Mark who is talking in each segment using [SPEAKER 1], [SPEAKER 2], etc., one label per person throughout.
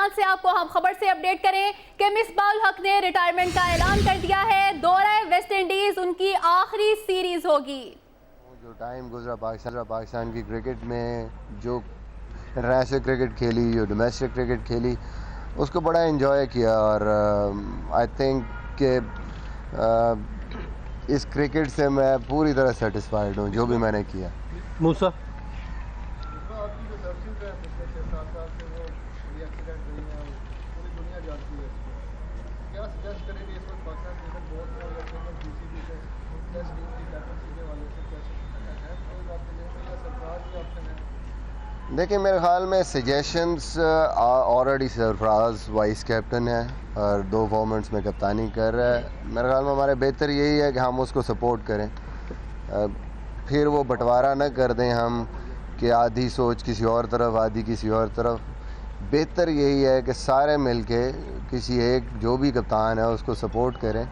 [SPEAKER 1] पाकिस्तान से आपको हम खबर से अपडेट करें कि मिसबाह उल हक ने रिटायरमेंट का ऐलान कर दिया है। दौरा वेस्ट इंडीज उनकी आखिरी सीरीज होगी।
[SPEAKER 2] जो टाइम गुजरा पाकिस्तान की क्रिकेट में, जो इंटरनेशनल क्रिकेट खेली, जो डोमेस्टिक क्रिकेट खेली, उसको बड़ा एंजॉय किया। और आई थिंक कि इस क्रिकेट से मैं पूरी तरह सेटिस्फाइड हूँ जो भी मैंने किया।
[SPEAKER 3] मूसा
[SPEAKER 4] आपकी जो लर्नशिप है पिछले 6-7 साल से वो बड़ी एक्सीडेंट रही है, पूरी दुनिया जानती है इसको। क्या सजेस्ट करेंगे इस वक्त पाकिस्तान क्रिकेट बोर्ड को या क्रिकेट बीसीबी को टेस्ट टीम की कैप्टनसी के वाले से कैसे है कोई बात नहीं या सरकार भी ऑप्शन है?
[SPEAKER 2] देखिए, मेरे ख्याल में suggestions already Sarfaraz vice captain है और 2 फॉर्मेट्स में कप्तानी कर रहा है। मेरे ख्याल में हमारे बेहतर यही है कि हम उसको सपोर्ट करें, फिर वो बंटवारा न कर दें हम कि आधी सोच किसी और तरफ आधी किसी और तरफ। बेहतर यही है कि सारे मिलके किसी एक जो भी कप्तान है उसको सपोर्ट करें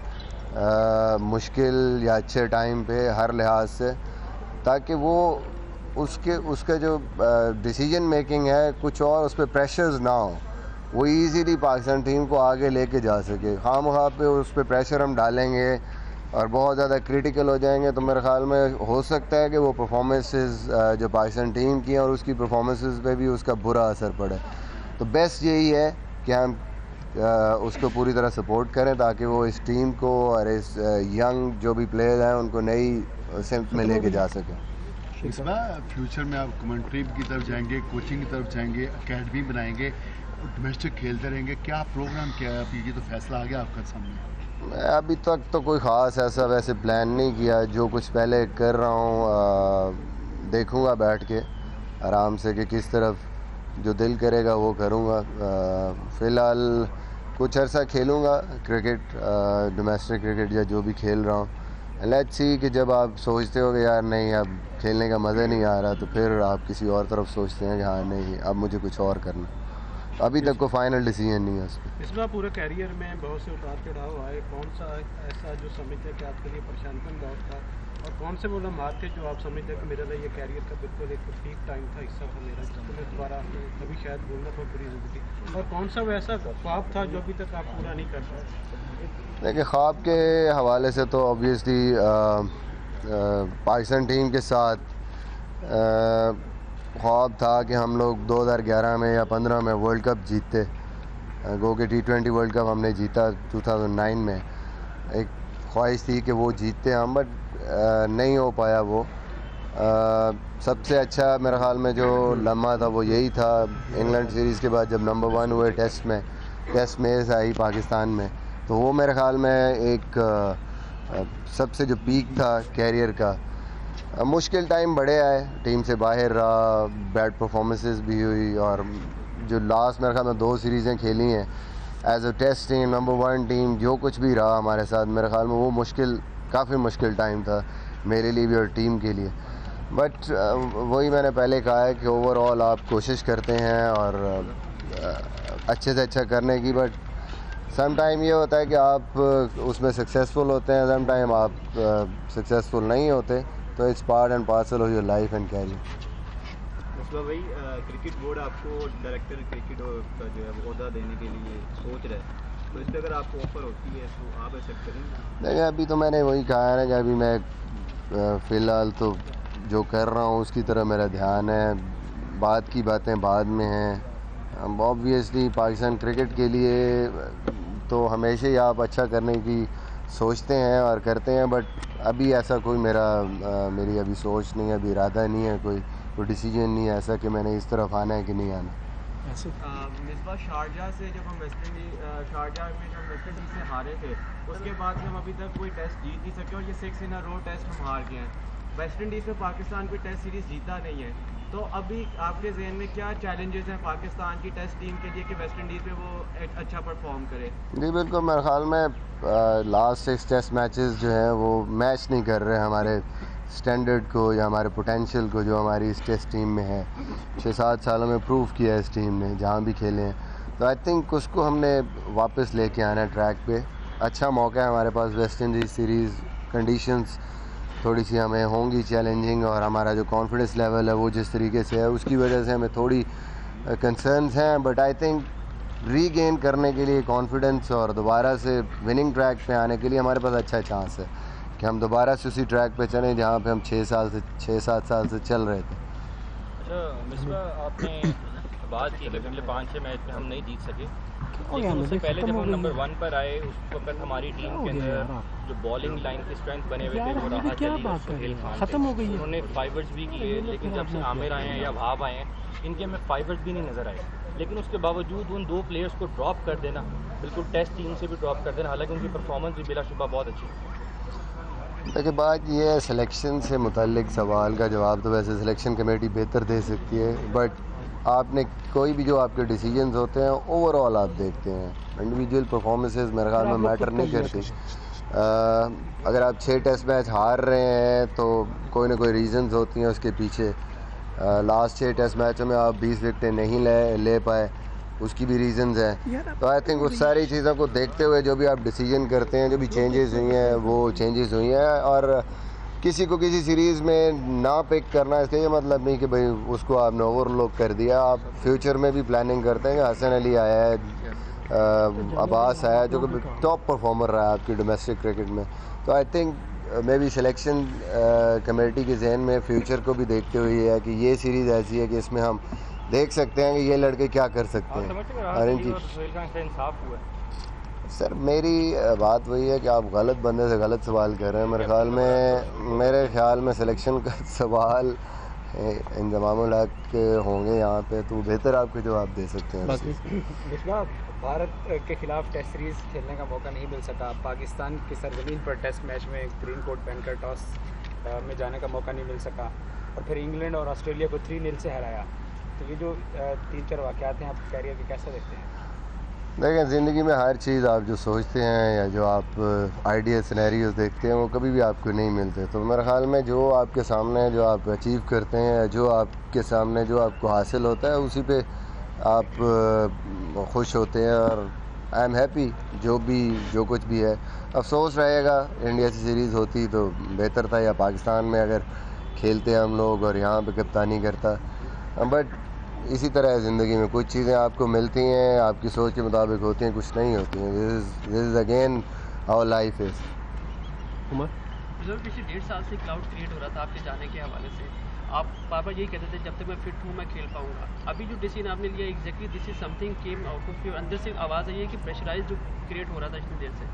[SPEAKER 2] मुश्किल या अच्छे टाइम पे हर लिहाज से, ताकि वो उसका जो डिसीजन मेकिंग है कुछ और उस पर प्रेशर्स ना हो, वो इजीली पाकिस्तान टीम को आगे लेके जा सके। खामखा पे उस पर प्रेशर हम डालेंगे और बहुत ज़्यादा क्रिटिकल हो जाएंगे तो मेरे ख़्याल में हो सकता है कि वो परफॉर्मेंसेस जो पाकिस्तान टीम की हैं और उसकी परफॉर्मेंसेस पे भी उसका बुरा असर पड़े। तो बेस्ट यही है कि हम उसको पूरी तरह सपोर्ट करें ताकि वो इस टीम को और इस यंग जो भी प्लेयर हैं उनको नई सिमत में लेके जा सकें।
[SPEAKER 5] इस बार फ्यूचर में आप कमेंट्री की तरफ जाएंगे, कोचिंग की तरफ जाएंगे, एकेडमी बनाएंगे, डोमेस्टिक खेलते रहेंगे, क्या प्रोग्राम क्या है? अभी ये तो फैसला आ गया आपका सामने।
[SPEAKER 2] मैं अभी तक तो कोई ख़ास ऐसा वैसे प्लान नहीं किया। जो कुछ पहले कर रहा हूँ देखूँगा बैठ के आराम से कि किस तरफ जो दिल करेगा वो करूँगा। फ़िलहाल कुछ अर्सा खेलूँगा क्रिकेट, डोमेस्टिक क्रिकेट या जो भी खेल रहा हूँ। लेट्स सी कि जब आप सोचते हो कि यार नहीं अब खेलने का मज़ा नहीं आ रहा तो फिर आप किसी और तरफ सोचते हैं कि हाँ नहीं अब मुझे कुछ और करना। अभी तक को फाइनल डिसीजन नहीं है उस पर।
[SPEAKER 3] इस बार पूरे कैरियर में बहुत से उतार चढ़ाव आए, कौन सा ऐसा जो समझते हैं कि आपके लिए परेशानकुन दौर था और कौन से वो लम्हात थे जो आप समझते हैं कि मेरे लिए ये कैरियर का बिल्कुल एक पीक टाइम था, हिस्सा था मेरा, जिसको मैं दोबारा कभी शायद भूलना तो पूरी ज़िंदगी, और कौन सा वो ऐसा ख्वाब था जो अभी तक आप पूरा नहीं कर पाए?
[SPEAKER 2] देखिए, ख्वाब के हवाले से तो ऑब्वियसली पाकिस्तान टीम के साथ ख्वाब था कि हम लोग 2011 में या 15 में वर्ल्ड कप जीतते। गो के T20 वर्ल्ड कप हमने जीता 2009 में। एक ख्वाहिश थी कि वो जीतते हम, बट नहीं हो पाया वो। सबसे अच्छा मेरे ख़्याल में जो लम्हा था वो यही था इंग्लैंड सीरीज़ के बाद जब नंबर 1 हुए टेस्ट मैच आई पाकिस्तान में, तो वो मेरे ख़्याल में एक सबसे जो पीक था कैरियर का। मुश्किल टाइम बड़े आए, टीम से बाहर रहा, बैड परफॉर्मेंसेस भी हुई और जो लास्ट मेरे ख्याल में 2 सीरीज़ें खेली हैं as a test team, number 1 team, जो कुछ भी रहा हमारे साथ, मेरे ख्याल में वो काफ़ी मुश्किल टाइम था मेरे लिए भी और टीम के लिए। बट वही मैंने पहले कहा है कि ओवरऑल आप कोशिश करते हैं और अच्छे से अच्छा करने की, बट सम टाइम ये होता है कि आप उसमें सक्सेसफुल होते हैं, सम टाइम आप सक्सेसफुल नहीं होते। तो it's part and parcel of your life and career.
[SPEAKER 6] उसमें भाई क्रिकेट बोर्ड आपको डायरेक्टर क्रिकेट का जो है वो ओहदा देने के लिए सोच रहा है, तो इस पर अगर आपको ऑफर होती है तो आप एक्सेप्ट करेंगे?
[SPEAKER 2] देखिए, अभी तो मैंने वही कहा है ना कि अभी मैं फ़िलहाल तो जो कर रहा हूँ उसकी तरह मेरा ध्यान है, बाद की बातें बाद में हैं। ऑब्वियसली पाकिस्तान क्रिकेट के लिए तो हमेशा ही आप अच्छा करने की सोचते हैं और करते हैं, बट अभी ऐसा कोई मेरी अभी सोच नहीं है, अभी इरादा नहीं है, कोई डिसीजन नहीं है ऐसा कि मैंने इस तरफ आना है कि नहीं आना।
[SPEAKER 6] मिसबाह शारजाह से जब हम शारजाह में जब वेस्ट इंडीज से हारे थे उसके बाद हम अभी तक कोई टेस्ट जीत नहीं सके और ये 6 इन अ रो टेस्ट हम हार गए हैं। वेस्ट इंडीज़ में पाकिस्तान कोई टेस्ट सीरीज़ जीता नहीं है, तो अभी आपके जहन में क्या चैलेंजेस हैं पाकिस्तान की टेस्ट टीम के लिए कि वेस्ट इंडीज़ में वो एक अच्छा परफॉर्म करे?
[SPEAKER 2] जी बिल्कुल, मेरे ख्याल में लास्ट 6 टेस्ट मैचेस जो हैं वो मैच नहीं कर रहे हमारे स्टैंडर्ड को या हमारे पोटेंशियल को जो हमारी इस टेस्ट टीम में है। 6-7 सालों में प्रूव किया है इस टीम ने जहाँ भी खेले हैं, तो आई थिंक उसको हमने वापस लेके आना है ट्रैक पे। अच्छा मौका है हमारे पास, वेस्ट इंडीज़ सीरीज़ कंडीशंस थोड़ी सी हमें होंगी चैलेंजिंग और हमारा जो कॉन्फिडेंस लेवल है वो जिस तरीके से है उसकी वजह से हमें थोड़ी कंसर्न्स हैं, बट आई थिंक रीगेन करने के लिए कॉन्फिडेंस और दोबारा से विनिंग ट्रैक पे आने के लिए हमारे पास अच्छा चांस है कि हम दोबारा से उसी ट्रैक पे चलें जहाँ पे हम 6-7 साल से चल रहे थे।
[SPEAKER 7] अच्छा मिसबा, आपने बात की कि पिछले 5-6 मैच में हम नहीं जीत सके, लेकिन उससे पहले जब हम नंबर 1 पर आए उस वक्त हमारी टीम के अंदर जो बॉलिंग लाइन की स्ट्रेंथ बने हुए थे वो राहत जली और सुहेल खान थे। उन्होंने फाइवर्स भी किए, लेकिन जब से आमिर आए हैं या भाव आए हैं इनके हमें फाइवर्स भी नहीं नज़र आए। लेकिन उसके बावजूद उन 2 प्लेयर्स को ड्रॉप कर देना, बिल्कुल टेस्ट टीम से भी ड्रॉप कर देना, हालांकि उनकी परफॉर्मेंस भी बिलाशुबा बहुत अच्छी है।
[SPEAKER 2] देखिए बात ये है, सिलेक्शन से मुताल्लिक सवाल का जवाब तो वैसे सिलेक्शन कमेटी बेहतर दे सकती है, बट आपने कोई भी जो आपके डिसीजंस होते हैं ओवरऑल आप देखते हैं, इंडिविजुअल परफॉर्मेंसेस मेरे ख्याल में मैटर नहीं करती। अगर आप 6 टेस्ट मैच हार रहे हैं तो कोई ना कोई रीज़न्स होती हैं उसके पीछे। लास्ट 6 टेस्ट मैचों में आप 20 विकेटें नहीं ले पाए, उसकी भी रीज़न्स हैं। तो आई थिंक उस सारी चीज़ों को देखते हुए जो भी आप डिसीजन करते हैं, जो भी चेंजेस हुई हैं वो चेंजेस हुई हैं, और किसी को किसी सीरीज़ में ना पिक करना इसका ये मतलब नहीं कि भाई उसको आपने ओवरलुक कर दिया। आप फ्यूचर में भी प्लानिंग करते हैं कि हसन अली आया है, अब्बास आया जो कि टॉप परफॉर्मर रहा है आपकी डोमेस्टिक क्रिकेट में। तो I think may be selection committee के जहन में फ्यूचर को भी देखते हुए है कि ये सीरीज़ ऐसी है कि इसमें हम देख सकते हैं कि ये लड़के क्या कर सकते हैं और इनकी। सर मेरी बात वही है कि आप गलत बंदे से गलत सवाल कर रहे हैं। मेरे ख्याल में सिलेक्शन का सवाल इंजमामुल हक होंगे यहाँ पे, तो बेहतर आपको जवाब दे सकते हैं।
[SPEAKER 8] भारत के खिलाफ टेस्ट सीरीज़ खेलने का मौका नहीं मिल सका, पाकिस्तान की सरजमीन पर टेस्ट मैच में ग्रीन कोट पहनकर टॉस में जाने का मौका नहीं मिल सका, और फिर इंग्लैंड और ऑस्ट्रेलिया को 3-0 से हराया। तो ये जो 3-4 वाक़यात हैं आप कैरियर के कैसे देखते हैं?
[SPEAKER 2] देखें, ज़िंदगी में हर चीज़ आप जो सोचते हैं या जो आप आइडियल सिनेरियोज देखते हैं वो कभी भी आपको नहीं मिलते। तो मेरे ख्याल में जो आपके सामने जो आप अचीव करते हैं, जो आपके सामने जो आपको हासिल होता है उसी पे आप खुश होते हैं, और आई एम हैप्पी जो कुछ भी है। अफसोस रहेगा इंडिया से सीरीज़ होती तो बेहतर था, या पाकिस्तान में अगर खेलते हम लोग और यहाँ पे कप्तानी करता, बट इसी तरह है ज़िंदगी में, कुछ चीज़ें आपको मिलती हैं आपकी सोच के मुताबिक होती हैं, कुछ नहीं होती हैं। This is again how life is.
[SPEAKER 9] पिछले 1.5 साल से क्लाउड क्रिएट हो रहा था आपके जाने के हवाले से, आप बार यही कहते थे जब तक मैं फिट हूँ मैं खेल पाऊँगा। अभी जो डिसीजन आपने लिया exactly this is something came out of your, अंदर से आवाज़ आई है कि प्रेशराइज जो क्रिएट हो रहा था इतनी देर से?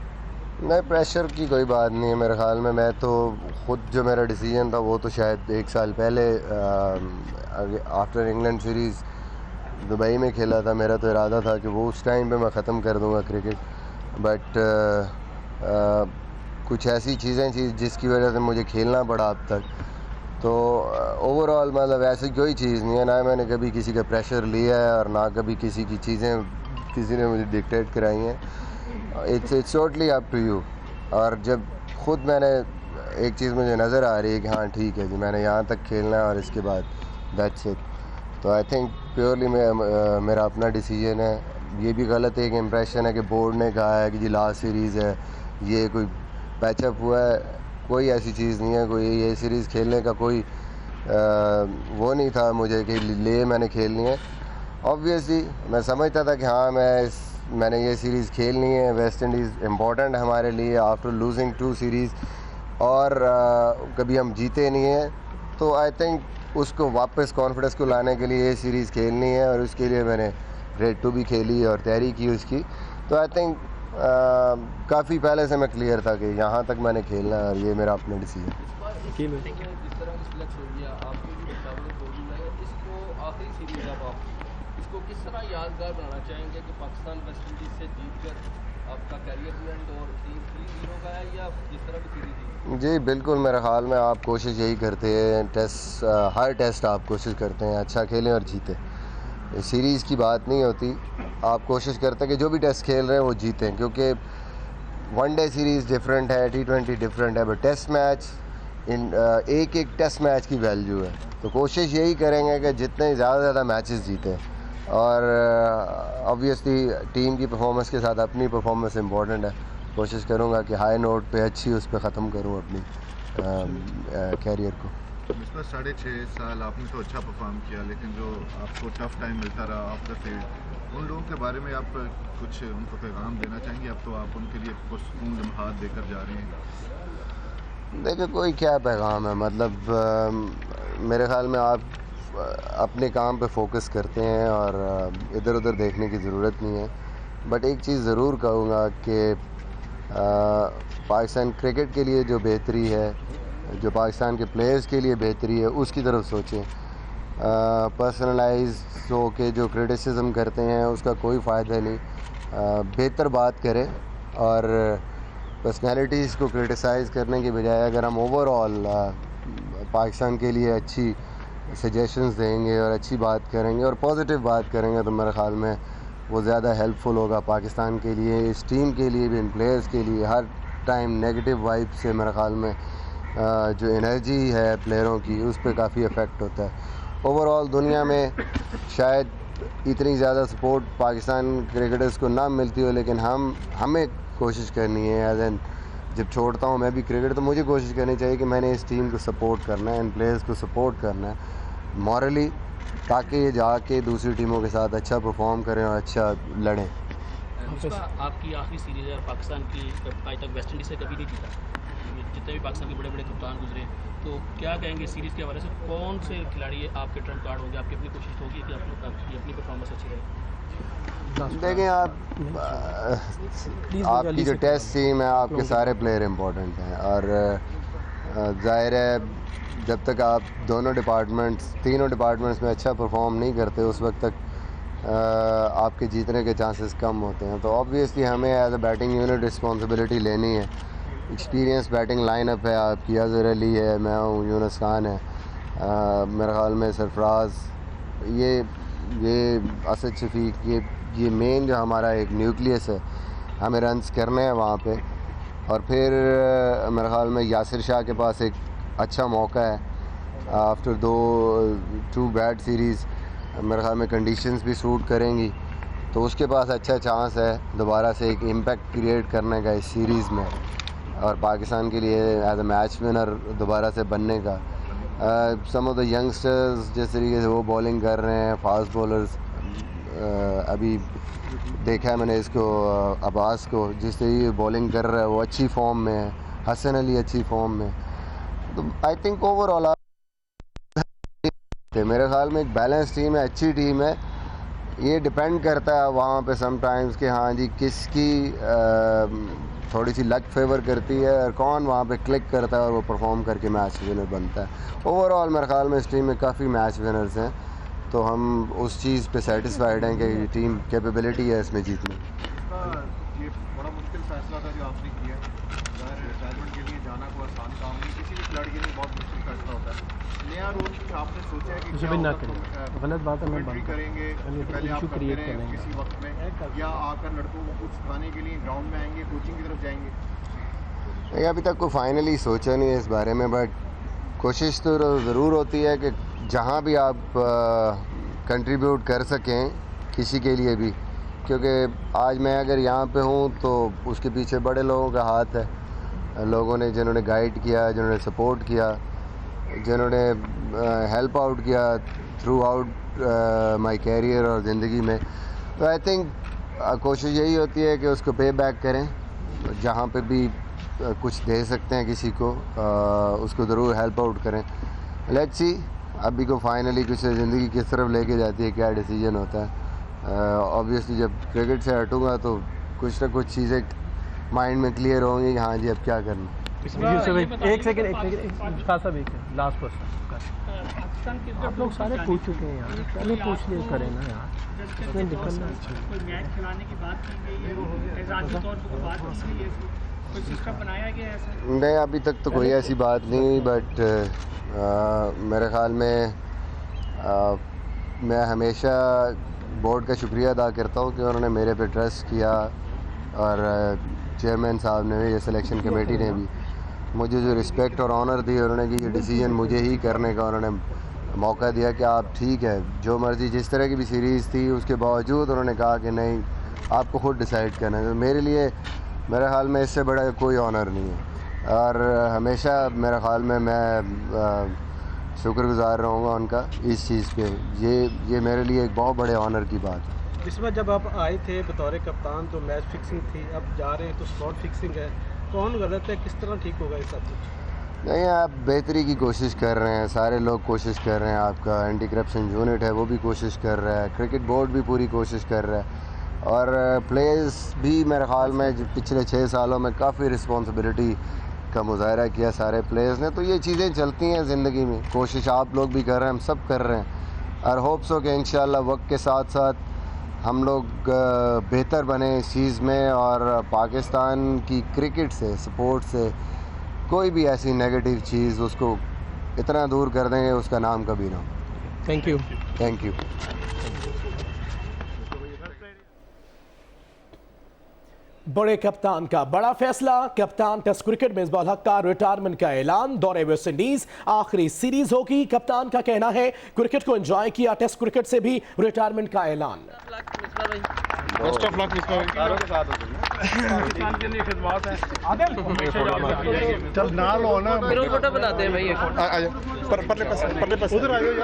[SPEAKER 2] नहीं, प्रेशर की कोई बात नहीं है मेरे ख्याल में। मैं तो ख़ुद जो मेरा डिसीजन था वो तो शायद 1 साल पहले आफ्टर इंग्लैंड सीरीज़ दुबई में खेला था। मेरा तो इरादा था कि वो उस टाइम पे मैं ख़त्म कर दूंगा क्रिकेट, बट कुछ ऐसी चीज़ें थी जिसकी वजह से मुझे खेलना पड़ा अब तक। तो ओवरऑल मतलब ऐसी कोई चीज़ नहीं है, ना मैंने कभी किसी का प्रेशर लिया है और ना कभी किसी की चीज़ें किसी ने मुझे डिक्टेट कराई हैं। It's totally up to you. और जब खुद मैंने एक चीज़ मुझे नज़र आ रही है कि हाँ ठीक है जी मैंने यहाँ तक खेलना है और इसके बाद दैट्स इट, तो आई थिंक प्योरली मेरा अपना डिसीजन है। ये भी गलत एक इम्प्रेशन है कि बोर्ड ने कहा है कि जी लास्ट सीरीज़ है, ये कोई पैचअप हुआ है, कोई ऐसी चीज़ नहीं है। कोई ये सीरीज़ खेलने का कोई वो नहीं था मुझे कि मैंने खेलनी है। ऑब्वियसली मैं समझता था कि हाँ मैंने ये सीरीज़ खेलनी है। वेस्ट इंडीज़ इम्पॉर्टेंट है हमारे लिए आफ्टर लूजिंग 2 सीरीज़, और कभी हम जीते नहीं हैं, तो आई थिंक उसको वापस कॉन्फिडेंस को लाने के लिए ये सीरीज़ खेलनी है, और उसके लिए मैंने ग्रेड 2 भी खेली और तैयारी की उसकी। तो आई थिंक काफ़ी पहले से मैं क्लियर था कि यहाँ तक मैंने खेलना है और ये मेरा अपना डिसीजन।
[SPEAKER 10] जिस तरह सिलेक्ट हो गया आपकी जो मुकाबले बॉलिंग है, इसको आखिरी सीरीज़ आप इसको किस तरह यादगार बनाना चाहेंगे कि पाकिस्तान वेस्ट इंडीज़ से जीत कर आपका कैरियर एंड और टीम 3-0 का है, या जिस तरह भी सीरीज़?
[SPEAKER 2] जी बिल्कुल, मेरे ख्याल में आप कोशिश यही करते हैं, हर टेस्ट आप कोशिश करते हैं अच्छा खेलें और जीतें। सीरीज़ की बात नहीं होती, आप कोशिश करते हैं कि जो भी टेस्ट खेल रहे हैं वो जीतें, क्योंकि वनडे सीरीज़ डिफरेंट है, T20 डिफरेंट है, बट टेस्ट मैच एक टेस्ट मैच की वैल्यू है। तो कोशिश यही करेंगे कि जितने ज़्यादा मैचेस जीतें, और ऑब्वियसली टीम की परफॉर्मेंस के साथ अपनी परफॉर्मेंस इम्पॉर्टेंट है। कोशिश करूँगा कि हाई नोट पे अच्छी उस पर ख़त्म करूँ अपनी कैरियर को।
[SPEAKER 5] पिछले 6.5 साल आपने तो अच्छा परफॉर्म किया, लेकिन जो आपको टफ टाइम मिलता रहा ऑफ द फील्ड, उन लोगों के बारे में आप कुछ उनको पैगाम देना चाहेंगे? अब तो आप उनके लिए पुरसकून लम्हात देकर जा रहे हैं।
[SPEAKER 2] देखिए कोई क्या पैगाम है, मतलब मेरे ख्याल में आप अपने काम पे फोकस करते हैं और इधर उधर देखने की ज़रूरत नहीं है। बट एक चीज़ ज़रूर कहूँगा कि पाकिस्तान क्रिकेट के लिए जो बेहतरी है, जो पाकिस्तान के प्लेयर्स के लिए बेहतरी है, उसकी तरफ सोचें। पर्सनलाइज हो के जो क्रिटिसिज्म करते हैं उसका कोई फ़ायदा नहीं। बेहतर बात करें और पर्सनैलिटीज़ को क्रिटिसाइज़ करने की बजाय अगर हम ओवरऑल पाकिस्तान के लिए अच्छी सजेशंस देंगे और अच्छी बात करेंगे और पॉजिटिव बात करेंगे तो मेरे ख़्याल में वो ज़्यादा हेल्पफुल होगा पाकिस्तान के लिए, इस टीम के लिए भी, इन प्लेयर्स के लिए। हर टाइम नेगेटिव वाइब से मेरे ख़्याल में जो एनर्जी है प्लेयरों की उस पर काफ़ी इफ़ेक्ट होता है। ओवरऑल दुनिया में शायद इतनी ज़्यादा सपोर्ट पाकिस्तान क्रिकेटर्स को ना मिलती हो, लेकिन हमें कोशिश करनी है। एज एन जब छोड़ता हूँ मैं भी क्रिकेट तो मुझे कोशिश करनी चाहिए कि मैंने इस टीम को सपोर्ट करना है, इन प्लेयर्स को सपोर्ट करना है मॉरली, ताकि ये जाके दूसरी टीमों के साथ अच्छा परफॉर्म करें और अच्छा लड़ें।
[SPEAKER 9] आपकी आखिरी सीरीज़ है पाकिस्तान की, आज तक वेस्ट इंडीज़ से कभी नहीं जीता, जितने भी पाकिस्तान के बड़े बड़े कप्तान गुजरे, तो क्या कहेंगे सीरीज़ के हवाले से? कौन से खिलाड़ी आपके ट्रम्प कार्ड होंगे? आपकी अपनी कोशिश होगी कि आपकी अपनी परफॉर्मेंस अच्छी रहे?
[SPEAKER 2] देखें आपकी जो टेस्ट टीम है, आपके सारे प्लेयर इम्पोर्टेंट हैं और ज़ाहिर है जब तक आप तीनों डिपार्टमेंट्स में अच्छा परफॉर्म नहीं करते उस वक्त तक आपके जीतने के चांसेस कम होते हैं। तो ऑब्वियसली हमें as a batting unit responsibility लेनी है। एक्सपीरियंस बैटिंग लाइनअप है आपकी, अज़हर अली है, मैं हूँ, यूनुस खान है, मेरे ख्याल में सरफराज, ये असद शफीक, ये मेन जो हमारा एक न्यूक्लियस है, हमें रन्स करने हैं वहाँ पे। और फिर मेरे ख्याल में यासिर शाह के पास एक अच्छा मौका है आफ्टर टू बैड सीरीज़, मेरे ख्याल में कंडीशंस भी सूट करेंगी तो उसके पास अच्छा चांस है दोबारा से एक इम्पैक्ट क्रिएट करने का इस सीरीज़ में और पाकिस्तान के लिए एज अ मैच विनर दोबारा से बनने का। सम ऑफ द यंगस्टर्स जिस तरीके से वो बॉलिंग कर रहे हैं, फास्ट बॉलर्स, अभी देखा है मैंने इसको अब्बास को, जिस तरीके बॉलिंग कर रहा है वो अच्छी फॉर्म में है, हसन अली अच्छी फॉर्म में, तो आई थिंक ओवरऑल मेरे ख्याल में एक बैलेंस टीम है, अच्छी टीम है। ये डिपेंड करता है वहाँ पे समटाइम्स कि हाँ जी किसकी थोड़ी सी लक फेवर करती है और कौन वहाँ पे क्लिक करता है और वो परफॉर्म करके मैच विनर बनता है। ओवरऑल मेरे ख्याल में इस टीम में काफ़ी मैच विनर्स हैं, तो हम उस चीज़ पे सेटिस्फाइड हैं कि टीम कैपेबिलिटी है इसमें जीतने।
[SPEAKER 4] ये बड़ा मुश्किल फैसला था जो आपने किया। रिटायरमेंट के लिए जाना कोई आसान काम नहीं, किसी भी खिलाड़ी के लिए बहुत मुश्किल फैसला होता है। नया रोल कुछ आपने सोचा है कि क्या
[SPEAKER 3] गलत बात है,
[SPEAKER 4] कमेंट्री करेंगे पहले आप करते रहे किसी वक्त में, या आकर लड़कों को कुछ सिखाने के लिए ग्राउंड में आएंगे, कोचिंग की तरफ जाएंगे?
[SPEAKER 2] अभी तक कोई फाइनली सोचा नहीं है इस बारे में, बट कोशिश तो ज़रूर होती है कि जहाँ भी आप कंट्रीब्यूट कर सकें किसी के लिए भी, क्योंकि आज मैं अगर यहाँ पे हूँ तो उसके पीछे बड़े लोगों का हाथ है, लोगों ने जिन्होंने गाइड किया, जिन्होंने सपोर्ट किया, जिन्होंने हेल्प आउट किया थ्रू आउट माई कैरियर और ज़िंदगी में। तो आई थिंक कोशिश यही होती है कि उसको पे बैक करें, जहाँ पे भी कुछ दे सकते हैं किसी को उसको ज़रूर हेल्प आउट करें। लेट्स सी अभी को फाइनली कुछ ज़िंदगी किस तरफ लेके जाती है, क्या डिसीजन होता है। ऑब्वियसली जब क्रिकेट से हटूँगा तो कुछ ना कुछ चीज़ें माइंड में क्लियर होंगी कि हाँ जी अब क्या करना।
[SPEAKER 3] एक सेकंड लास्ट क्वेश्चन, आप लोग सारे पूछ चुके हैं यार, पहले पूछ लिए करें ना यार, इसमें निकलना
[SPEAKER 11] कोई मैच खिलाने की बात की गई है, एजाजी तौर पर बात की गई है, कोई सिस्टम बनाया गया है ऐसा?
[SPEAKER 2] नहीं अभी तक तो कोई ऐसी बात नहीं हुई, बट मेरे ख्याल में मैं हमेशा बोर्ड का शुक्रिया अदा करता हूँ कि उन्होंने मेरे पे ट्रस्ट किया और चेयरमैन साहब ने भी, ये सिलेक्शन कमेटी ने भी मुझे जो रिस्पेक्ट और ऑनर दी, उन्होंने कि ये डिसीजन मुझे ही करने का उन्होंने मौका दिया कि आप ठीक है जो मर्ज़ी, जिस तरह की भी सीरीज़ थी उसके बावजूद उन्होंने कहा कि नहीं आपको ख़ुद डिसाइड करना है। तो मेरे लिए मेरे ख्याल में इससे बड़ा कोई ऑनर नहीं है और हमेशा मेरे ख्याल में मैं शुक्रगुज़ार रहूँगा उनका इस चीज़ पे। ये मेरे लिए एक बहुत बड़े ऑनर की बात है।
[SPEAKER 3] इस बार जब आप आए थे बतौर कप्तान तो मैच फिक्सिंग थी, अब जा रहे हैं तो स्पॉट फिक्सिंग है, कौन गलत है, किस तरह ठीक होगा ये सब कुछ?
[SPEAKER 2] नहीं, आप बेहतरी की कोशिश कर रहे हैं, सारे लोग कोशिश कर रहे हैं, आपका एंटी करप्शन यूनिट है वो भी कोशिश कर रहा है, क्रिकेट बोर्ड भी पूरी कोशिश कर रहा है, और प्लेयर्स भी मेरे ख्याल में पिछले 6 सालों में काफ़ी रिस्पॉन्सिबिलिटी का मुजाहरा किया सारे प्लेयर्स ने। तो ये चीज़ें चलती हैं ज़िंदगी में, कोशिश आप लोग भी कर रहे हैं, हम सब कर रहे हैं, और होप्स हो कि इंशाल्लाह वक्त के साथ साथ हम लोग बेहतर बने इस चीज़ में, और पाकिस्तान की क्रिकेट से, स्पोर्ट से कोई भी ऐसी नेगेटिव चीज़ उसको इतना दूर कर देंगे उसका नाम कभी ना हो।
[SPEAKER 3] Thank you.
[SPEAKER 2] Thank you.
[SPEAKER 12] बड़े कप्तान का बड़ा फैसला, कप्तान टेस्ट क्रिकेट में मिसबाह उल हक का रिटायरमेंट का ऐलान, दौरे वेस्ट इंडीज आखिरी सीरीज होगी। कप्तान का कहना है क्रिकेट को एंजॉय किया, टेस्ट क्रिकेट से भी रिटायरमेंट का ऐलान।
[SPEAKER 4] बेस्ट ऑफ लक चल ना लो ना,
[SPEAKER 9] फोटो बनाते हैं भाई।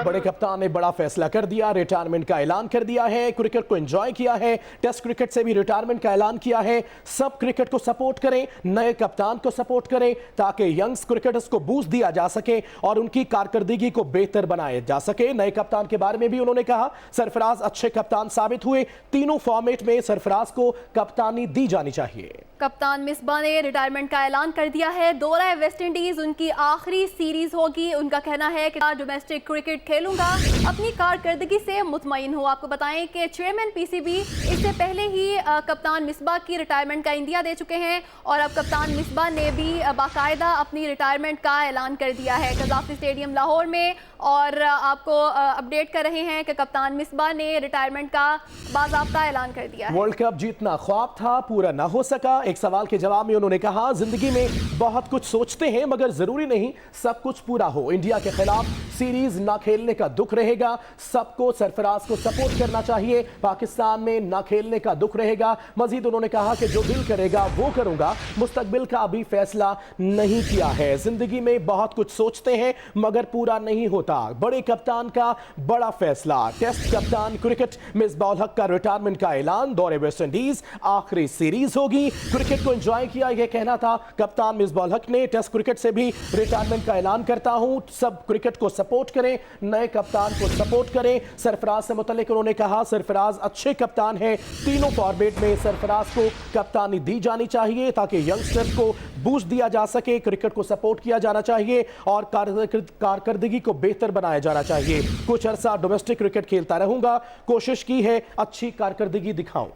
[SPEAKER 12] बड़े कप्तान ने बड़ा फैसला कर दिया, रिटायरमेंट का ऐलान कर दिया है, क्रिकेट को एंजॉय किया है, टेस्ट क्रिकेट से भी रिटायरमेंट का ऐलान किया है। सब क्रिकेट को सपोर्ट करें, नए कप्तान को सपोर्ट करें ताकि यंग्स क्रिकेटर्स को बूस्ट दिया जा सके और उनकी कारकर्दगी को बेहतर बनाया जा सके। नए कप्तान के बारे में भी उन्होंने कहा सरफराज अच्छे कप्तान साबित हुए, तीनों फॉर्मेट में सरफराज को कप्तानी दी जानी चाहिए।
[SPEAKER 1] कप्तान मिसबा ने रिटायरमेंट का ऐलान कर दिया है, दौरा वेस्ट इंडीज उनकी आखिरी सीरीज होगी। उनका कहना है कि डोमेस्टिक क्रिकेट खेलूंगा, अपनी कारकर्दगी से मुतमईन हूं। आपको बताएं कि चेयरमैन पीसीबी इससे पहले ही कप्तान मिसबा की रिटायरमेंट का इंदिया दे चुके हैं, और अब कप्तान मिसबा ने भी बाकायदा अपनी रिटायरमेंट का ऐलान कर दिया है कज़ाफ़ी स्टेडियम लाहौर में। और आपको अपडेट कर रहे हैं कि कप्तान मिसबा ने रिटायरमेंट का बाज़ाब्ता ऐलान कर दिया है।
[SPEAKER 12] वर्ल्ड कप जीतना ख्वाब था, पूरा ना हो सका। एक सवाल के जवाब में उन्होंने कहा जिंदगी में बहुत कुछ सोचते हैं मगर जरूरी नहीं सब कुछ पूरा हो। इंडिया के खिलाफ सीरीज ना खेलने का दुख रहेगा, सबको सरफराज को सपोर्ट करना चाहिए, पाकिस्तान में ना खेलने का दुख रहेगा। मजीद उन्होंने कहा कि जो दिल करेगा वो करूंगा, मुस्तकबिल का अभी फैसला नहीं किया है। जिंदगी में बहुत कुछ सोचते हैं मगर पूरा नहीं होता। बड़े कप्तान का बड़ा फैसला, टेस्ट कप्तान क्रिकेट मिसबाह उल हक का रिटायरमेंट का ऐलान, दौरे वेस्ट इंडीज आखिरी सीरीज होगी। क्रिकेट को एंजॉय किया, यह कहना था कप्तान मिसबाह उल हक ने। टेस्ट क्रिकेट से भी रिटायरमेंट का ऐलान करता हूं, सब क्रिकेट को सपोर्ट करें, नए कप्तान को सपोर्ट करें। सरफराज से मुतल्लिक उन्होंने कहा सरफराज अच्छे कप्तान हैं, तीनों फॉर्मेट में सरफराज को कप्तानी दी जानी चाहिए ताकि यंगस्टर्स को बूस्ट दिया जा सके, क्रिकेट को सपोर्ट किया जाना चाहिए और कारकर्दगी को बेहतर बनाया जाना चाहिए। कुछ अरसा डोमेस्टिक क्रिकेट खेलता रहूंगा, कोशिश की है अच्छी कारकर्दगी दिखाऊं।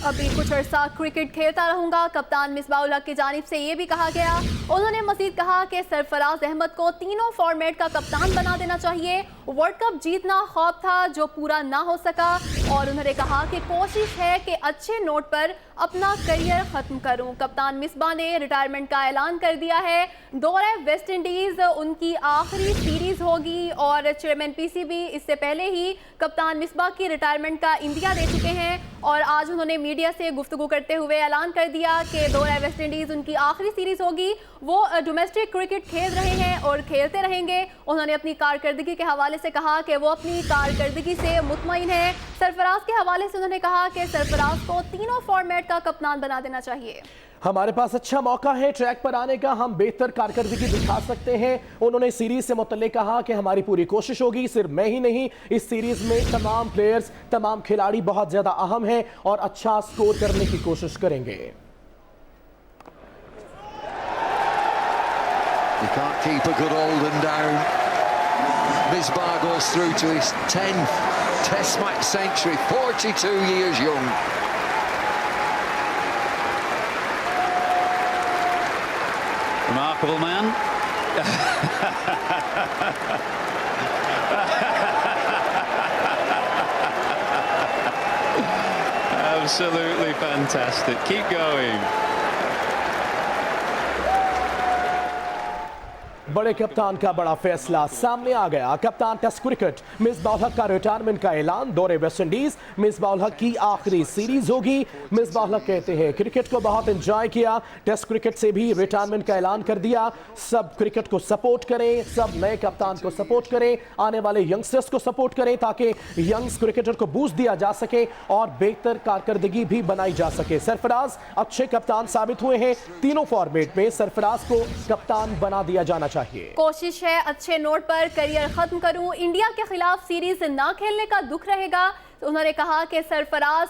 [SPEAKER 1] अभी कुछ अर्सा क्रिकेट खेलता रहूंगा, कप्तान मिसबाह उल हक की जानिब से ये भी कहा गया। उन्होंने मजीद कहा कि सरफराज अहमद को तीनों फॉर्मेट का कप्तान बना देना चाहिए। वर्ल्ड कप जीतना ख्वाब था जो पूरा ना हो सका, और उन्होंने कहा कि कोशिश है कि अच्छे नोट पर अपना करियर खत्म करूं। कप्तान मिसबाह ने रिटायरमेंट का ऐलान कर दिया है, दौरा वेस्ट इंडीज उनकी आखिरी सीरीज होगी, और चेयरमैन पीसीबी इससे पहले ही कप्तान मिसबाह की रिटायरमेंट का इंदिया दे चुके हैं, और आज उन्होंने मीडिया से गुफ्तगू करते हुए ऐलान कर दिया कि दौरा वेस्ट इंडीज उनकी आखिरी सीरीज होगी। वो डोमेस्टिक क्रिकेट खेल रहे हैं और खेलते रहेंगे। उन्होंने अपनी कारकर्दगी के हवाले से कहा कि वो अपनी कारकर्दगी से मुतमईन है। सरफराज के हवाले से उन्होंने कहा कि सरफराज को तीनों फॉर्मेट का कप्तान बना देना चाहिए।
[SPEAKER 12] हमारे पास अच्छा मौका है ट्रैक पर आने का, हम बेहतर कारकर्दगी दिखा सकते हैं। उन्होंने सीरीज से मुतल्लिक कहा कि हमारी पूरी कोशिश होगी, सिर्फ मैं ही नहीं, इस सीरीज में तमाम प्लेयर्स, तमाम खिलाड़ी बहुत ज्यादा अहम हैं और अच्छा स्कोर करने की कोशिश करेंगे।
[SPEAKER 13] You can't keep a good Oldham down. Misbah goes through to his 10th Test match century, 42 years young.
[SPEAKER 14] Remarkable man. Absolutely fantastic. Keep going.
[SPEAKER 12] बड़े कप्तान का बड़ा फैसला सामने आ गया। कप्तान टेस्ट क्रिकेट मिसबाह हक का रिटायरमेंट का ऐलान। दौरे वेस्ट इंडीज मिसबाह हक की आखिरी सीरीज होगी। मिसबाह हक कहते हैं क्रिकेट को बहुत एंजॉय किया, टेस्ट क्रिकेट से भी रिटायरमेंट का ऐलान कर दिया। सब क्रिकेट को सपोर्ट करें, सब नए कप्तान को सपोर्ट करें, आने वाले यंगस्टर्स को सपोर्ट करें ताकि यंग्स क्रिकेटर को बूस्ट दिया जा सके और बेहतर कारकर्दगी भी बनाई जा सके। सरफराज अच्छे कप्तान साबित हुए हैं। तीनों फॉर्मेट में सरफराज को कप्तान बना दिया जाना चाहिए।
[SPEAKER 1] कोशिश है अच्छे नोट पर करियर खत्म करूं, इंडिया के खिलाफ सीरीज ना खेलने का दुख रहेगा। तो उन्होंने कहा कि सरफराज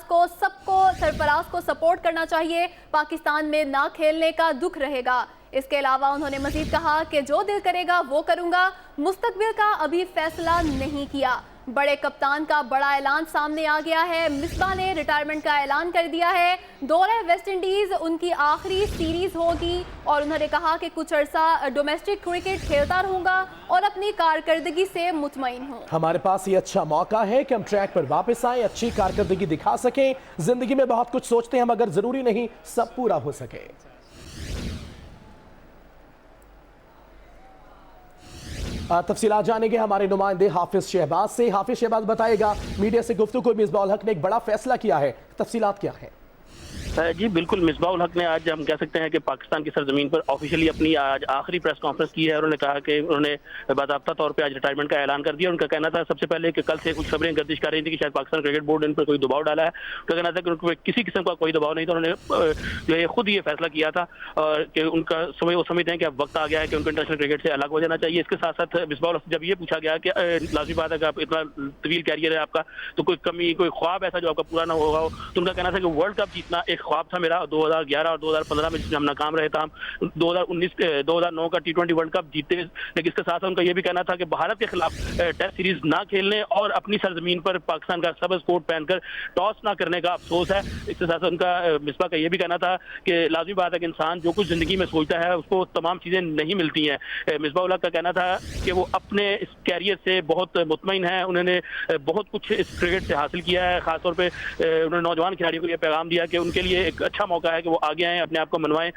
[SPEAKER 1] को सपोर्ट करना चाहिए, पाकिस्तान में ना खेलने का दुख रहेगा। इसके अलावा उन्होंने मजीद कहा कि जो दिल करेगा वो करूंगा, मुस्तकबिल का अभी फैसला नहीं किया। बड़े कप्तान का बड़ा ऐलान सामने आ गया है। मिसबाह ने रिटायरमेंट का ऐलान कर दिया है। दौरे वेस्ट इंडीज उनकी आखिरी सीरीज होगी और उन्होंने कहा कि कुछ अरसा डोमेस्टिक क्रिकेट खेलता रहूंगा और अपनी कारकर्दगी से मुतमईन हूं।
[SPEAKER 12] हमारे पास ये अच्छा मौका है कि हम ट्रैक पर वापस आए, अच्छी कारकर्दगी दिखा सकें। जिंदगी में बहुत कुछ सोचते हैं मगर जरूरी नहीं सब पूरा हो सके। तफसीलात जानेंगे हमारे नुमाइंदे हाफिज शहबाज से। हाफिज शहबाज बताएगा, मीडिया से गुफ्तगू में मिसबाह हक ने एक बड़ा फैसला किया है, तफसीलात क्या है?
[SPEAKER 15] जी बिल्कुल, मिसबाह हक ने आज हम कह सकते हैं कि पाकिस्तान की सरजमीन पर ऑफिशियली अपनी आज आखिरी प्रेस कॉन्फ्रेंस की है। उन्होंने कहा कि उन्होंने बाकायदा तौर पे आज रिटायरमेंट का ऐलान कर दिया। उनका कहना था सबसे पहले कि कल से कुछ खबरें गर्दिश कर रही थी कि शायद पाकिस्तान क्रिकेट बोर्ड ने इन पर कोई दबाव डाला है। उनका कहना था कि उनको किसी किस्म का कोई दबाव नहीं था। उन्होंने जो है खुद ये फैसला किया था और कि उनका वो समझते हैं कि अब वक्त आ गया है कि उनको इंटरनेशनल क्रिकेट से अलग हो जाना चाहिए। इसके साथ साथ मिसबाह हक जब ये पूछा गया कि लाजमी बात है कि आप इतना तवील कैरियर है आपका, तो कोई कमी कोई ख्वाब ऐसा जो आपका पूरा ना होगा, तो उनका कहना था कि वर्ल्ड कप जीतना एक ख्वाब था मेरा 2011 और 2015 में जिसमें हम नाकाम रहे थे। हम 2009 का T20 वर्ल्ड कप जीते, लेकिन इसके साथ उनका यह भी कहना था कि भारत के खिलाफ टेस्ट सीरीज ना खेलने और अपनी सरजमीन पर पाकिस्तान का सबज कोट पहनकर टॉस ना करने का अफसोस है। इसके साथ उनका मिसबाह का यह भी कहना था कि लाजमी बात है कि इंसान जो कुछ जिंदगी में सोचता है उसको तमाम चीजें नहीं मिलती हैं। मिसबाह हक का कहना था कि वो अपने इस कैरियर से बहुत मुतमईन है, उन्होंने बहुत कुछ इस क्रिकेट से हासिल किया है। खासतौर पर उन्होंने नौजवान खिलाड़ियों को यह पैगाम दिया कि उनके लिए एक अच्छा मौका है कि वो आगे आए, अपने आप को मनवाएं।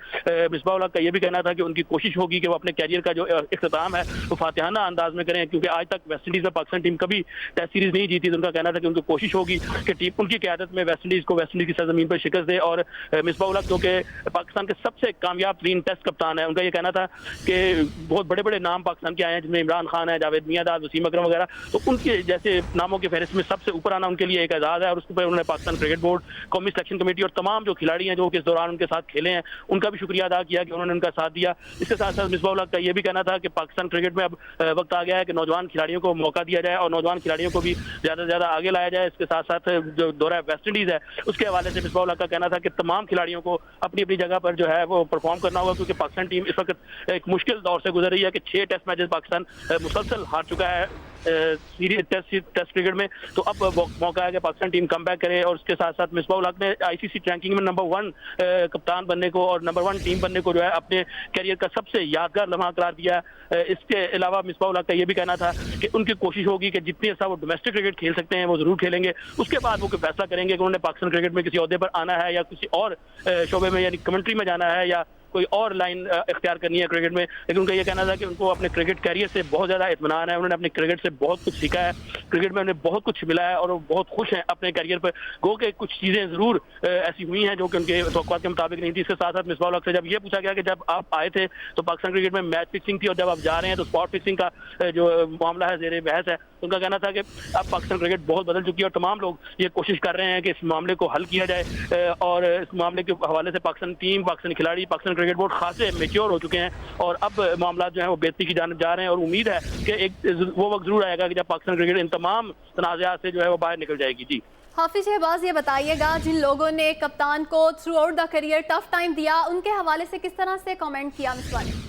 [SPEAKER 15] मिसबाह हक का यह भी कहना था कि उनकी कोशिश होगी कि वो अपने कैरियर का जो इख्तिताम है वो फातिहाना अंदाज में करें, क्योंकि आज तक वेस्ट इंडीज में पाकिस्तान टीम कभी टेस्ट सीरीज नहीं जीती। तो उनका कहना था कि उनकी कोशिश होगी कि टीम उनकी क़यादत में वेस्ट इंडीज की सरजमीन पर शिकस्त दे। और मिसबाह हक जो कि पाकिस्तान के सबसे कामयाब तरीन टेस्ट कप्तान है, उनका यह कहना था कि बहुत बड़े बड़े नाम पाकिस्तान के आए हैं जिसमें इमरान खान है, जावेद मियांदाद, वसीम अकरम वगैरह, तो उनके जैसे नामों की फहरिस्त में सबसे ऊपर आना उनके लिए एक एजाज़ है। और उसके ऊपर उन्होंने पाकिस्तान क्रिकेट बोर्ड, कौमी सिलेक्शन कमेटी और तमाम जो खिलाड़ी हैं जो कि इस दौरान उनके साथ खेले हैं उनका भी शुक्रिया अदा किया कि उन्होंने उनका साथ दिया। इसके साथ साथ मिसबाह हक का यह भी कहना था कि पाकिस्तान क्रिकेट में अब वक्त आ गया है कि नौजवान खिलाड़ियों को मौका दिया जाए और नौजवान खिलाड़ियों को भी ज़्यादा से ज़्यादा आगे लाया जाए। इसके साथ साथ जो दौरा वेस्ट इंडीज़ है उसके हवाले से मिसबाह हक का कहना था कि तमाम खिलाड़ियों को अपनी अपनी जगह पर जो है वो परफॉर्म करना होगा, क्योंकि पाकिस्तान टीम इस वक्त एक मुश्किल दौर से गुजर रही है कि 6 टेस्ट मैचेस पाकिस्तान मुसलसल हार चुका है सीरीज टेस्ट क्रिकेट में। तो अब मौका है कि पाकिस्तान टीम कम बैक करे। और उसके साथ साथ मिसबाह हक ने ICC रैंकिंग में नंबर 1 कप्तान बनने को और नंबर 1 टीम बनने को जो है अपने कैरियर का सबसे यादगार लम्हा करार दिया। इसके अलावा मिसबाह हक का यह भी कहना था कि उनकी कोशिश होगी कि जितनी ऐसा वो डोमेस्टिक क्रिकेट खेल सकते हैं वो जरूर खेलेंगे। उसके बाद वो कोई फैसला करेंगे कि उन्होंने पाकिस्तान क्रिकेट में किसी ओहदे पर आना है या किसी और शोबे में यानी कमेंट्री में जाना है या कोई और लाइन इख्तियार करनी है क्रिकेट में। लेकिन उनका ये कहना था कि उनको अपने क्रिकेट कैरियर से बहुत ज़्यादा इत्मीनान है, उन्होंने अपने क्रिकेट से बहुत कुछ सीखा है, क्रिकेट में उन्हें बहुत कुछ मिला है और वो बहुत खुश हैं अपने कैरियर पर। गो के कुछ चीज़ें ज़रूर ऐसी हुई हैं जो कि उनके तवक्कुआत के मुताबिक नहीं थी। इसके साथ साथ मिसबाह हक से जब ये पूछा गया कि जब आप आए थे तो पाकिस्तान क्रिकेट में मैच फिक्सिंग थी और जब आप जा रहे हैं तो स्पॉट फिक्सिंग का जो मामला है ज़ेरे बहस है, तो उनका कहना था कि अब पाकिस्तान क्रिकेट बहुत बदल चुकी है और तमाम लोग ये कोशिश कर रहे हैं कि इस मामले को हल किया जाए। और इस मामले के हवाले से पाकिस्तान टीम, पाकिस्तानी खिलाड़ी, पाकिस्तान क्रिकेट बोर्ड खासे मैच्योर हो चुके हैं और अब मामला जो है वो बेहतरी की जानिब जा रहे हैं। और उम्मीद है कि एक वो वक्त जरूर आएगा कि जब पाकिस्तान क्रिकेट इन तमाम तनाज़ात से जो है वो बाहर निकल जाएगी। जी
[SPEAKER 1] हाफिज शहबाज, ये बताइएगा जिन लोगों ने कप्तान को through out the career tough time दिया उनके हवाले से किस तरह से कमेंट किया मिसबाह ने?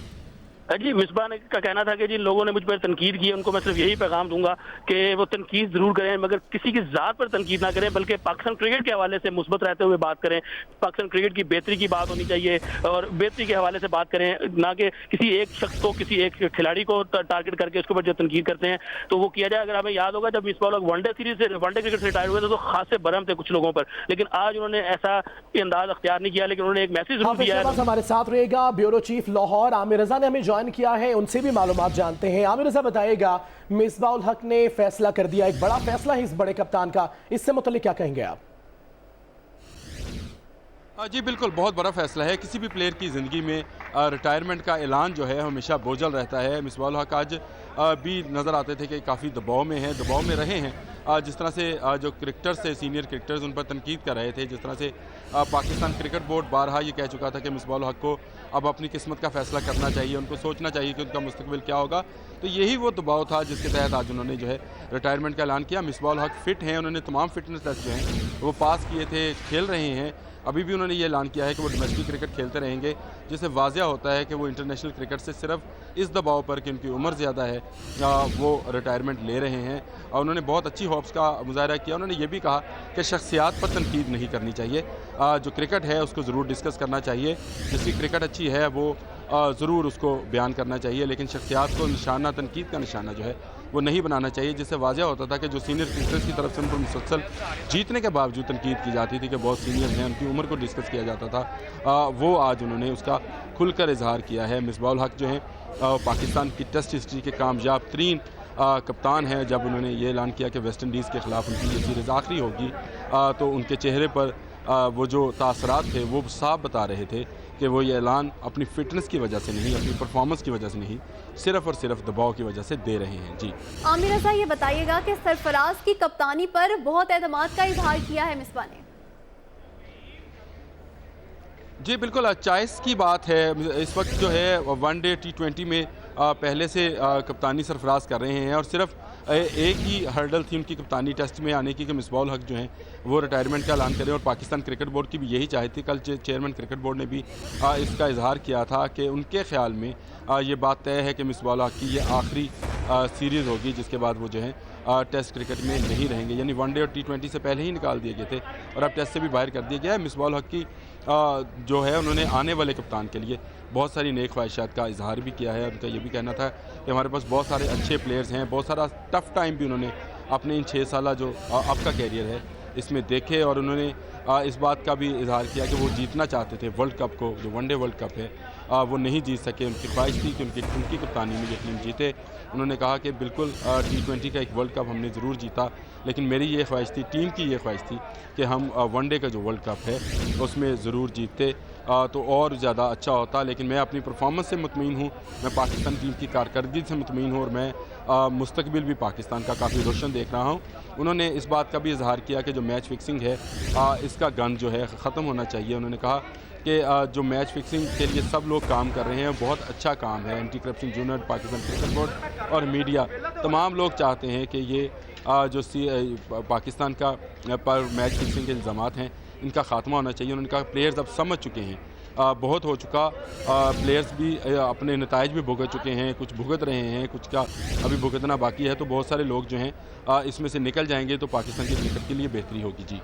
[SPEAKER 15] जी मिसबाह का कहना था कि जिन लोगों ने मुझ पर तनकीद की उनको मैं सिर्फ यही पैगाम दूंगा कि वो तनकीद जरूर करें मगर किसी की ज़ात पर तनकीद ना करें, बल्कि पाकिस्तान क्रिकेट के हवाले से मुस्बत रहते हुए बात करें। पाकिस्तान क्रिकेट की बेहतरी की बात होनी चाहिए और बेहतरी के हवाले से बात करें, ना कि किसी एक शख्स को, किसी एक खिलाड़ी को टारगेट करके उसके ऊपर जो तनकीद करते हैं तो वो किया जाए। अगर हमें याद होगा जब मिसबाह लोग वनडे क्रिकेट से रिटायर हुए थे तो खासे बरम थे कुछ लोगों पर, लेकिन आज उन्होंने ऐसा अंदाज अख्तियार नहीं किया, लेकिन उन्होंने एक मैसेज जरूर दिया है।
[SPEAKER 12] हमारे साथ रहेगा ब्यूरो चीफ लाहौर आमिर रजा ने हमें ज्वाइन किया है, उनसे भी मालूमात जानते हैं। आमिर रजा बताइएगा, मिसबाह उल हक ने फैसला कर दिया, एक बड़ा फैसला है इस बड़े कप्तान का, इससे मुतल्लिक क्या कहेंगे आप?
[SPEAKER 16] जी बिल्कुल, बहुत बड़ा फैसला है। किसी भी प्लेयर की ज़िंदगी में रिटायरमेंट का ऐलान जो है हमेशा बोझल रहता है। मिसबाह उल हक आज भी नज़र आते थे कि काफ़ी दबाव में हैं, दबाव में रहे हैं। जिस तरह से जो क्रिकेटर्स थे, सीनियर क्रिकेटर्स, उन पर तनकीद कर रहे थे। जिस तरह से पाकिस्तान क्रिकेट बोर्ड बारहा ये कह चुका था कि मिसबाह उल हक को अब अपनी किस्मत का फ़ैसला करना चाहिए, उनको सोचना चाहिए कि उनका मुस्तकबिल क्या होगा। तो यही वो दबाव था जिसके तहत आज उन्होंने जो है रिटायरमेंट का ऐलान किया। मिसबाह उल हक फ़िट हैं, उन्होंने तमाम फिटनेस टेस्ट जो हैं वो पास किए थे, खेल रहे हैं। अभी भी उन्होंने ये ऐलान किया है कि वो डोमेस्टिक क्रिकेट खेलते रहेंगे, जिससे वाज़िया होता है कि वो इंटरनेशनल क्रिकेट से सिर्फ इस दबाव पर कि उनकी उम्र ज़्यादा है वो रिटायरमेंट ले रहे हैं। और उन्होंने बहुत अच्छी होप्स का मुजाहरा किया। उन्होंने ये भी कहा कि शख्सियात पर तनकीद नहीं करनी चाहिए, जो क्रिकेट है उसको ज़रूर डिस्कस करना चाहिए, जिसकी क्रिकेट अच्छी है वो ज़रूर उसको बयान करना चाहिए, लेकिन शख्सियात को निशाना, तनकीद का निशाना जो है वो नहीं बनाना चाहिए, जिससे वाज़िया होता था कि जो सीनियर क्रिकेटर्स की तरफ से उन पर मुसलसल जीतने के बावजूद तनकीद की जाती थी कि बहुत सीनियर हैं, उनकी उम्र को डिस्कस किया जाता था, वो आज उन्होंने उसका खुलकर इजहार किया है। मिसबाह उल हक जो हैं पाकिस्तान की टेस्ट हिस्ट्री के कामयाब तरीन कप्तान हैं। जब उन्होंने ये ऐलान किया कि वेस्ट इंडीज़ के ख़िलाफ़ उनकी ये सीरीज़ आखिरी होगी, तो उनके चेहरे पर वो जो तासरात थे वो साफ बता रहे थे कि वो ये ऐलान अपनी फ़िटनेस की वजह से नहीं, अपनी परफॉर्मेंस की वजह से नहीं, सिर्फ़ और सिर्फ दबाव की वजह से दे रहे हैं। जी
[SPEAKER 1] आमिर रजा, ये बताइएगा कि सरफराज की कप्तानी पर बहुत एतमाद का इजहार किया है मिसबाह ने।
[SPEAKER 16] जी बिल्कुल, चॉइस की बात है। इस वक्त जो है वनडे T20 में पहले से कप्तानी सरफराज कर रहे हैं और सिर्फ एक ही हर्डल थी उनकी कप्तानी टेस्ट में आने की कि मिसबाह उल हक जो हैं वो रिटायरमेंट का ऐलान करें। और पाकिस्तान क्रिकेट बोर्ड की भी यही चाहत थी। कल चेयरमैन क्रिकेट बोर्ड ने भी इसका इजहार किया था कि उनके ख्याल में ये बात तय है कि मिसबाह उल हक की ये आखिरी सीरीज़ होगी, जिसके बाद वो जो है टेस्ट क्रिकेट में नहीं रहेंगे, यानी वनडे और T20 से पहले ही निकाल दिए गए थे और अब टेस्ट से भी बाहर कर दिया गया है। मिसबाह उल हक की जो है उन्होंने आने वाले कप्तान के लिए बहुत सारी नेक ख्वाहिशात का इजहार भी किया है। उनका ये भी कहना था कि हमारे पास बहुत सारे अच्छे प्लेयर्स हैं, बहुत सारा टफ़ टाइम भी उन्होंने अपने इन 6 साल जो अब का कैरियर है इसमें देखे। और उन्होंने इस बात का भी इजहार किया कि वो जीतना चाहते थे वर्ल्ड कप को, जो वनडे वर्ल्ड कप है वो नहीं जीत सके। उनकी ख्वाहिश थी कि उनकी कप्तानी में ये टीम जीते। उन्होंने कहा कि बिल्कुल T20 का एक वर्ल्ड कप हमने ज़रूर जीता, लेकिन मेरी ये ख्वाहिश थी, टीम की ये ख्वाहिश थी कि हम वनडे का जो वर्ल्ड कप है उसमें ज़रूर जीतते तो और ज़्यादा अच्छा होता। लेकिन मैं अपनी परफॉर्मेंस से मुतमीन हूँ, मैं पाकिस्तान टीम की कारकर्दगी से मुतमीन हूँ और मैं मुस्तकबिल भी पाकिस्तान का काफ़ी रोशन देख रहा हूँ। उन्होंने इस बात का भी इजहार किया कि जो मैच फिक्सिंग है इसका गन जो है ख़त्म होना चाहिए। उन्होंने कहा कि जो मैच फिक्सिंग के लिए सब लोग काम कर रहे हैं बहुत अच्छा काम है। Anti corruption unit, Pakistan cricket board और मीडिया, तमाम लोग चाहते हैं कि ये जो पाकिस्तान का पर मैच फिक्सिंग के इल्ज़ामात हैं इनका ख़ात्मा होना चाहिए। उन्होंने कहा प्लेयर्स अब समझ चुके हैं, बहुत हो चुका, प्लेयर्स भी अपने नताइज भी भुगत चुके हैं, कुछ भुगत रहे हैं, कुछ का अभी भुगतना बाकी है। तो बहुत सारे लोग जो हैं इसमें से निकल जाएंगे तो पाकिस्तान की क्रिकेट के लिए बेहतरी होगी। जी।